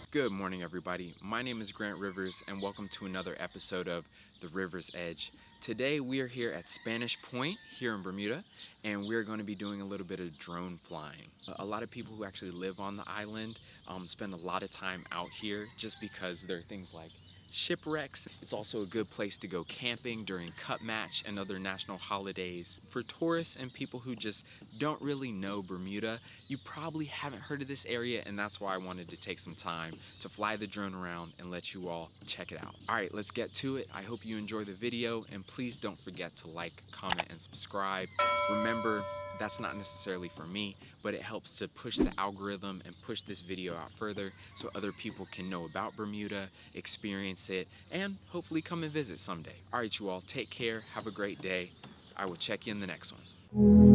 Good morning, everybody. My name is Grant Rivers, and welcome to another episode of The River's Edge. Today, we are here at Spanish Point here in Bermuda, and we're going to be doing a little bit of drone flying. A lot of people who actually live on the island spend a lot of time out here just because there are things like shipwrecks. It's also a good place to go camping during cut match and other national holidays. For tourists and people who just don't really know Bermuda, you probably haven't heard of this area, and that's why I wanted to take some time to fly the drone around and let you all check it out. All right, let's get to it. I hope you enjoy the video, and please don't forget to like, comment, and subscribe. Remember, that's not necessarily for me, but it helps to push the algorithm and push this video out further so other people can know about Bermuda, experience it, and hopefully come and visit someday. All right, you all, take care, have a great day. I will check you in the next one.